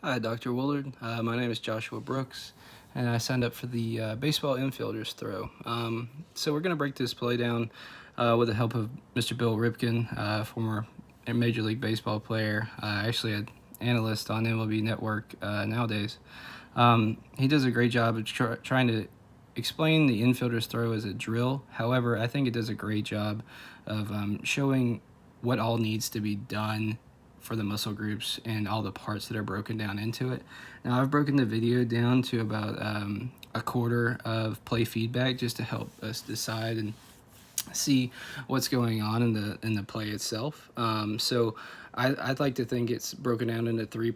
Hi, Dr. Woolard. My name is Joshua Brooks, and I signed up for the baseball infielders throw. So we're going to break this play down with the help of Mr. Bill Ripken, former Major League Baseball player, actually an analyst on MLB Network nowadays. He does a great job of trying to explain the infielder's throw as a drill. However, I think it does a great job of showing what all needs to be done for the muscle groups and all the parts that are broken down into it. Now, I've broken the video down to about a quarter of play feedback just to help us decide and see what's going on in the play itself. I'd like to think it's broken down into three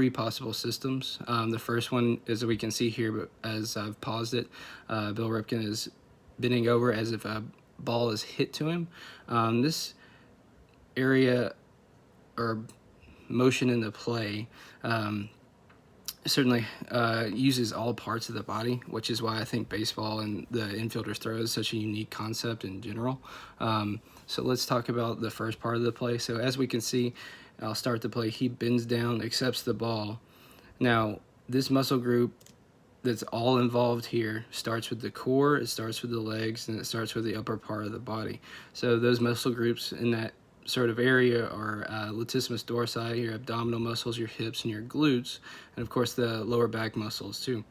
possible systems. The first one, as we can see here, but as I've paused it, Bill Ripken is bending over as if a ball is hit to him. This area or motion in the play certainly uses all parts of the body, which is why I think baseball and the infielder's throw is such a unique concept in general. So let's talk about the first part of the play. So as we can see, I'll start the play. He bends down, accepts the ball. Now, this muscle group that's all involved here starts with the core, it starts with the legs, and it starts with the upper part of the body. So those muscle groups in that sort of area are latissimus dorsi, your abdominal muscles, your hips, and your glutes, and of course the lower back muscles too.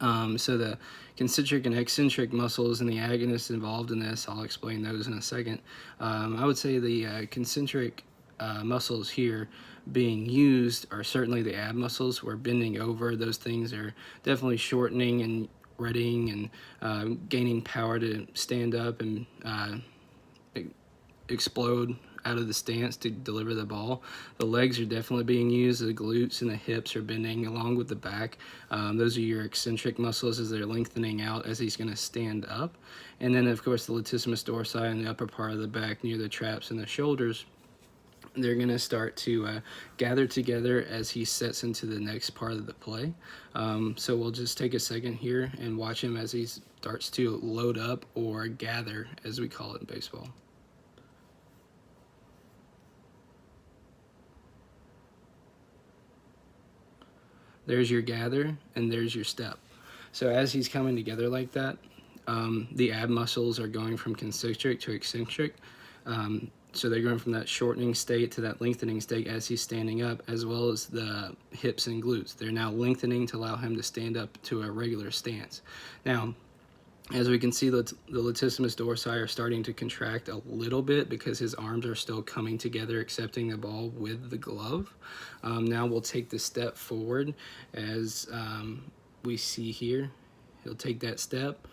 So the concentric and eccentric muscles and the agonists involved in this, I'll explain those in a second. I would say the concentric muscles here being used are certainly the ab muscles. We're bending over. Those things are definitely shortening and readying and gaining power to stand up and explode out of the stance to deliver the ball. The legs are definitely being used. The glutes and the hips are bending along with the back. Those are your eccentric muscles as they're lengthening out as he's going to stand up. And then, of course, the latissimus dorsi in the upper part of the back near the traps and the shoulders, they're going to start to gather together as he sets into the next part of the play. So we'll just take a second here and watch him as he starts to load up or gather, as we call it in baseball. There's your gather, and there's your step. So as he's coming together like that, the ab muscles are going from concentric to eccentric. So they're going from that shortening state to that lengthening state as he's standing up, as well as the hips and glutes. They're now lengthening to allow him to stand up to a regular stance. Now, as we can see, the latissimus dorsi are starting to contract a little bit because his arms are still coming together, accepting the ball with the glove. Now we'll take the step forward as we see here. He'll take that step.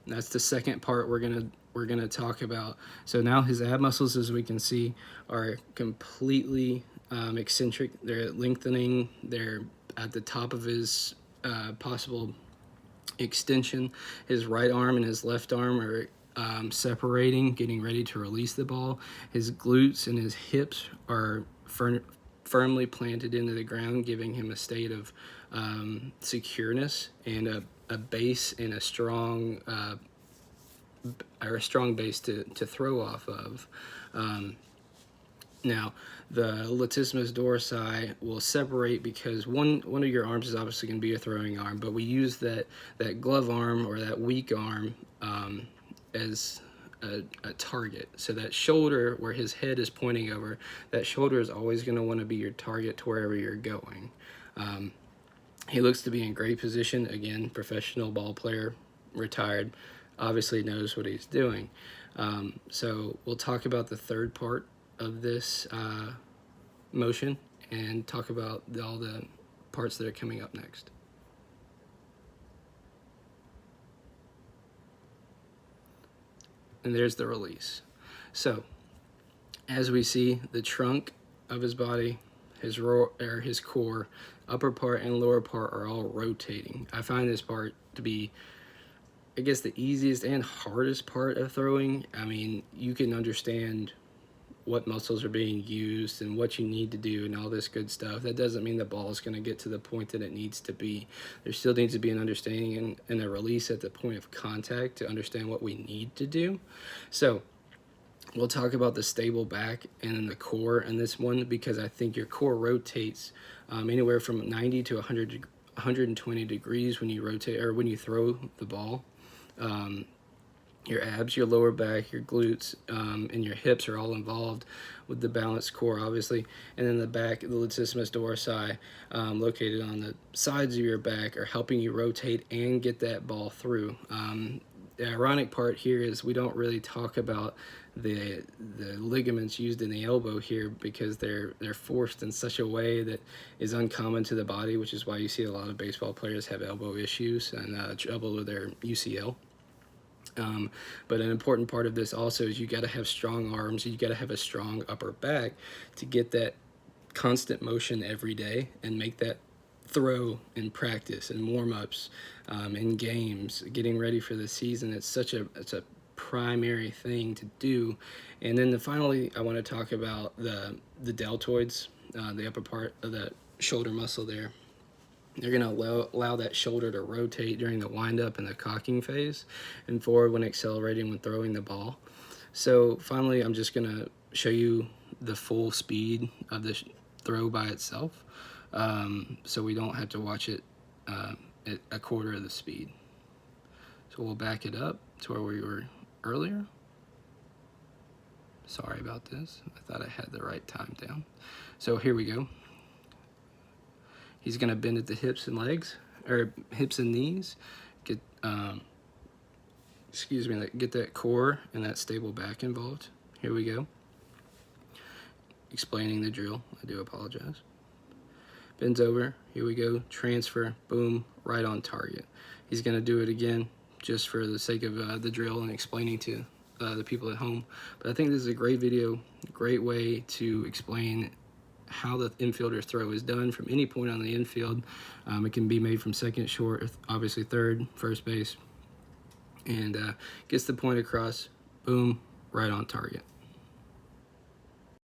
That's the second part we're gonna talk about. So now his ab muscles, as we can see, are completely eccentric. They're lengthening. They're at the top of his possible extension. His right arm and his left arm are separating, getting ready to release the ball. His glutes and his hips are firmly planted into the ground, giving him a state of secureness and a base and a strong base to throw off of. Now, the latissimus dorsi will separate because one of your arms is obviously going to be a throwing arm, but we use that glove arm or that weak arm as a target. So that shoulder where his head is pointing over, that shoulder is always going to want to be your target to wherever you're going. He looks to be in great position. Again, professional ball player, retired, obviously knows what he's doing. So we'll talk about the third part of this motion and talk about all the parts that are coming up next. And there's the release. So as we see, the trunk of his body, his core, upper part and lower part are all rotating. I find this part to be, I guess, the easiest and hardest part of throwing. I mean, you can understand what muscles are being used and what you need to do and all this good stuff. That doesn't mean the ball is going to get to the point that it needs to be. There still needs to be an understanding and a release at the point of contact to understand what we need to do. So We'll talk about the stable back and the core in this one, because I think your core rotates anywhere from 90 to 120 degrees when you rotate or when you throw the ball. Your abs, your lower back, your glutes, and your hips are all involved with the balanced core, obviously. And then the back, the latissimus dorsi, located on the sides of your back, are helping you rotate and get that ball through. The ironic part here is we don't really talk about the ligaments used in the elbow here, because they're forced in such a way that is uncommon to the body, which is why you see a lot of baseball players have elbow issues and trouble with their UCL. But an important part of this also is you got to have strong arms, you got to have a strong upper back to get that constant motion every day and make that throw in practice and warm-ups, in games, getting ready for the season. It's a primary thing to do. And then finally, I want to talk about the deltoids, the upper part of the shoulder muscle there. You're going to allow that shoulder to rotate during the windup and the cocking phase, and forward when accelerating when throwing the ball. So finally, I'm just going to show you the full speed of the throw by itself, so we don't have to watch it at a quarter of the speed. So we'll back it up to where we were earlier. Sorry about this. I thought I had the right time down. So here we go. He's going to bend at the hips and legs, or hips and knees. Get get that core and that stable back involved. Here we go. Explaining the drill. I do apologize. Bends over. Here we go. Transfer. Boom. Right on target. He's going to do it again just for the sake of the drill and explaining to the people at home. But I think this is a great video, great way to explain how the infielder's throw is done from any point on the infield. It can be made from second, short, obviously third, first base, and gets the point across. Boom, right on target.